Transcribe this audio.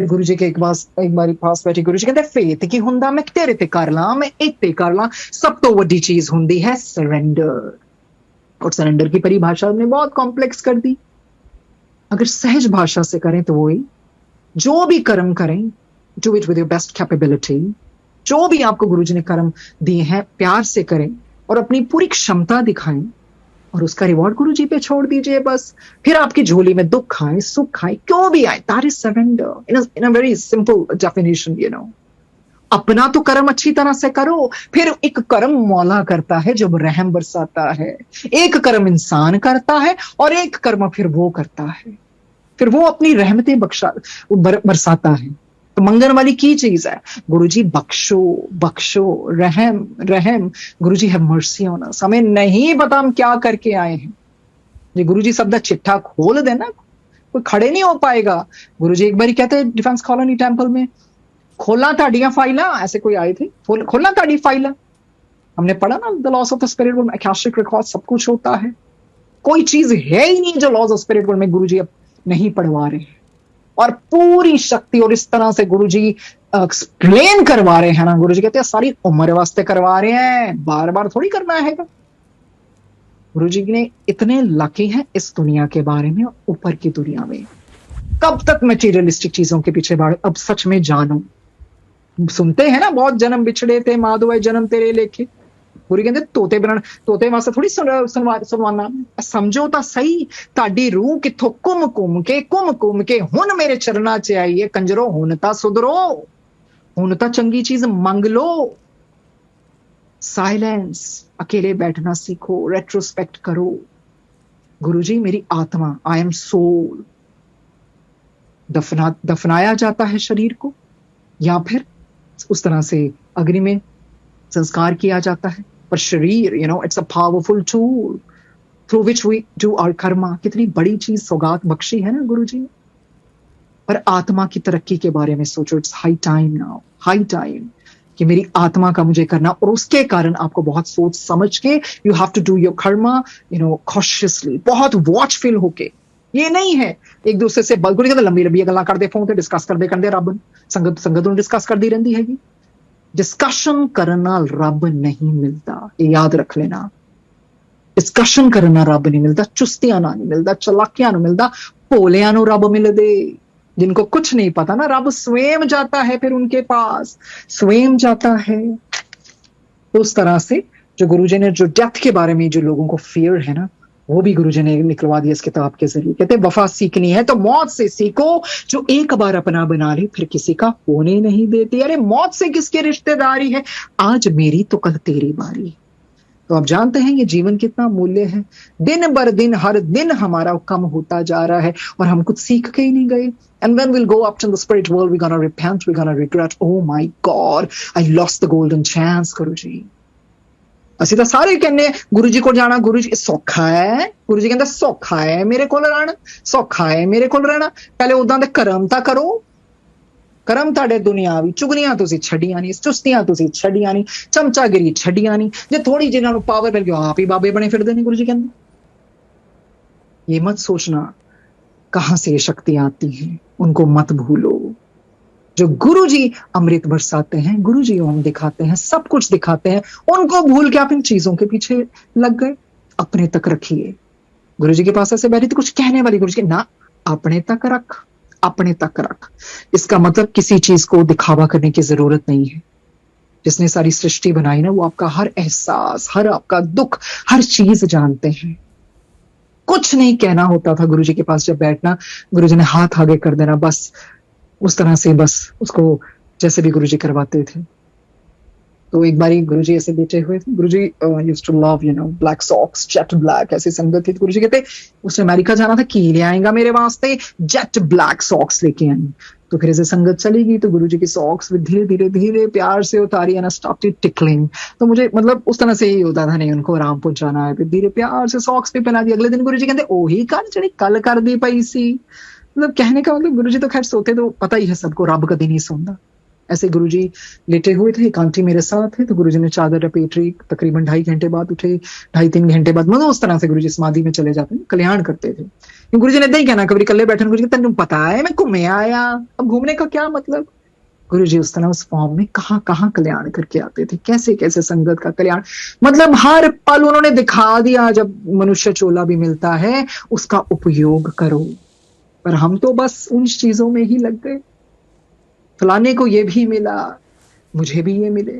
गुरु जी के एक बारी पास बैठे गुरु जी कहते फेथ की हुंदा मैं तेरे ते कर ला, मैं इत्ते कर ला, सब तो वड्डी चीज हुंदी है सरेंडर। और सरेंडर की परिभाषा हमने बहुत कॉम्प्लेक्स कर दी। अगर सहज भाषा से करें तो वही, जो भी कर्म करें do it with your best capability. जो भी आपको गुरु जी ने कर्म दिए हैं प्यार से करें और अपनी पूरी क्षमता दिखाएं और उसका रिवॉर्ड गुरु जी पे छोड़ दीजिए बस। फिर आपकी झोली में दुख आए सुख आए क्यों भी आए, that is surrender in a very simple definition, you know. अपना तो कर्म अच्छी तरह से करो, फिर एक कर्म मौला करता है जब रहम बरसाता है। एक कर्म इंसान करता है और एक कर्म फिर वो करता है, फिर वो अपनी रहमतें बरसाता है। तो मंगन वाली की चीज है गुरुजी बख्शो बख्शो, रहम रहम, गुरुजी हैव मर्सी ऑन अस। हमें नहीं पता हम क्या करके आए हैं, जी गुरुजी सब दा चिट्ठा खोल देना कोई खड़े नहीं हो पाएगा। गुरुजी एक बार कहते हैं डिफेंस कॉलोनी टेंपल में, खोलना ताड़ियां फाइला, ऐसे कोई आए थे, खोलना ताड़ी फाइला। हमने पढ़ा ना the loss of the spirit world, akashic record सब कुछ होता है। कोई चीज है ही नहीं जो लॉस ऑफ स्पिरिट वर्ल्ड में गुरुजी अब नहीं पढ़वा रहे हैं। और पूरी शक्ति और इस तरह से गुरुजी एक्सप्लेन करवा रहे हैं ना, गुरुजी कहते हैं सारी उम्र वास्ते करवा रहे हैं, बार बार थोड़ी करना है। गुरुजी ने इतने लकी हैं इस दुनिया के बारे में, ऊपर की दुनिया में। कब तक मटेरियलिस्टिक चीजों के पीछे भागो, अब सच में जानो। सुनते हैं ना बहुत जन्म बिछड़े थे माधो जन्म तेरे लेखे, गुरु कहते तोते बनाना, तोते वास्ते थोड़ी सुनवाना। समझो तो सही, ताडी रूह किथों घुम घुम के हुन मेरे चरना च आई है। कंजरो हुन ता सुधरो, हुन ता चंगी चीज मंग लो। साइलेंस, अकेले बैठना सीखो, रेट्रोस्पेक्ट करो। गुरुजी मेरी आत्मा, आई एम सोल, दफनाया जाता है शरीर को या फिर उस तरह से अग्नि में संस्कार किया जाता है। पर शरीर, you know, it's a powerful tool through which we do our karma. कितनी बड़ी चीज सौगात बख्शी है ना गुरुजी ने। पर आत्मा की तरक्की के बारे में सोचो, it's high time now, high time कि मेरी आत्मा का मुझे करना। और उसके कारण आपको बहुत सोच समझ के you have to do your karma, you know, consciously, बहुत वॉचफुल होके। ये नहीं है एक दूसरे से बलगुड़ी कहते लंबी लंबी गल्लां करदे फोन ते डिस्कस करदे रब संगत ਨੂੰ डिस्कस करती रहती हैगी। डिस्कशन करने नाल रब नहीं मिलता, ये याद रख लेना। डिस्कशन करने नाल रब नहीं मिलता, चुस्तियां नाल नहीं मिलता, चलाकियां नाल मिलता, भोलियां नूं रब मिलदे। जिनको कुछ नहीं पता ना, रब स्वयं जाता है फिर उनके पास, स्वयं जाता है। तो उस तरह से जो गुरुजी ने जो डेथ के बारे में जो लोगों को फियर है ना, वो भी गुरुजी ने निकलवा दिया इस किताब के जरिए। कहते वफा सीखनी है तो मौत से सीखो, जो एक बार अपना बना ले फिर किसी का होने नहीं देती। अरे मौत से किसकी रिश्तेदारी है, आज मेरी तो कल तेरी बारी। तो आप जानते हैं ये जीवन कितना मूल्य है। दिन बर दिन हर दिन हमारा कम होता जा रहा है और हम कुछ सीख के ही नहीं गए। And when we'll go up to the spirit world, we're gonna repent, we're gonna regret, oh my God, I lost the golden chance, Guruji. ਅਸੀਂ ਤਾਂ ਸਾਰੇ ਕਹਿੰਦੇ ਗੁਰੂ ਜੀ ਕੋਲ ਜਾਣਾ, ਗੁਰੂ ਜੀ ਸੌਖਾ ਹੈ। ਗੁਰੂ ਜੀ ਕਹਿੰਦਾ ਸੌਖਾ ਹੈ ਮੇਰੇ ਕੋਲ ਰਹਿਣਾ, ਸੌਖਾ ਹੈ ਮੇਰੇ ਕੋਲ ਰਹਿਣਾ। ਪਹਿਲੇ ਉਦਾਂ ਦੇ ਕਰਮ ਤਾਂ ਕਰੋ, ਕਰਮ ਤੁਹਾਡੇ ਦੁਨਿਆਵੀ ਚੁਗਲੀਆਂ ਤੁਸੀਂ ਛੱਡੀਆਂ ਨਹੀਂ, ਚੁਸਤੀਆਂ ਤੁਸੀਂ ਛੱਡੀਆਂ ਨਹੀਂ, ਚਮਚਾਗਿਰੀ ਛੱਡੀਆਂ ਨਹੀਂ। ਜੇ ਥੋੜੀ ਜਿਹਨਾਂ ਨੂੰ ਪਾਵਰ ਮਿਲ ਗਈ ਆਪ ਹੀ ਬਾਬੇ ਬਣੇ ਫਿਰਦੇ ਨੇ। ਗੁਰੂ ਜੀ ਕਹਿੰਦੇ ये मत सोचना कहां से ये शक्तियां आती हैं, उनको मत भूलो। जो गुरु जी अमृत बरसाते हैं, गुरु जी ओम दिखाते हैं, सब कुछ दिखाते हैं, उनको भूल के आप इन चीजों के पीछे लग गए। अपने तक रखिए। गुरु जी के पास ऐसे बैठी थी कुछ कहने वाली, गुरु जी ना अपने तक रख, अपने तक रख। इसका मतलब किसी चीज को दिखावा करने की जरूरत नहीं है। जिसने सारी सृष्टि बनाई ना, वो आपका हर एहसास, हर आपका दुख, हर चीज जानते हैं। कुछ नहीं कहना होता था गुरु जी के पास जब बैठना, गुरु जी ने हाथ आगे कर देना, बस उस तरह से बस उसको जैसे भी गुरुजी करवाते थे। तो एक बार गुरुजी ऐसे बैठे हुए थे, Guruji used to love, you know, black socks, jet black, ऐसी संगत थी। गुरुजी कहते उसने अमेरिका जाना था, की ले आएगा मेरे वास्ते, जेट ब्लैक सॉक्स लेके आई। तो फिर ऐसे संगत चली गई तो गुरुजी की सॉक्स धीरे धीरे धीरे प्यार से उतारी, एंड स्टार्टेड टिकलिंग। तो मुझे मतलब उस तरह से ही होता था, नहीं उनको आराम पहुंचाना है, फिर धीरे प्यार से सॉक्स भी पहना दी। अगले दिन गुरुजी कहते ओही कर जी कल कर दी पई सी। मतलब कहने का मतलब गुरुजी तो खैर सोते तो पता ही है सबको, रब कभी नहीं सोता। ऐसे गुरुजी लेटे हुए थे, एक आंटी मेरे साथ है, तो गुरुजी ने चादर लपेट रही, तकरीबन 2.5 घंटे बाद उठे, 2.5-3 घंटे बाद, मतलब उस तरह से गुरुजी समाधि में चले जाते हैं, कल्याण करते थे। गुरुजी ने नहीं कहना, कभी कल्ले बैठे गुरुजी, तेन पता है मैं घूमे आया, अब घूमने का क्या मतलब। गुरुजी उस तरह उस फॉर्म में कहाँ कहाँ कल्याण करके आते थे, कैसे कैसे संगत का कल्याण, मतलब हर पल उन्होंने दिखा दिया, जब मनुष्य चोला भी मिलता है उसका उपयोग करो। पर हम तो बस उन चीजों में ही लग गए, फलाने को ये भी मिला, मुझे भी ये मिले।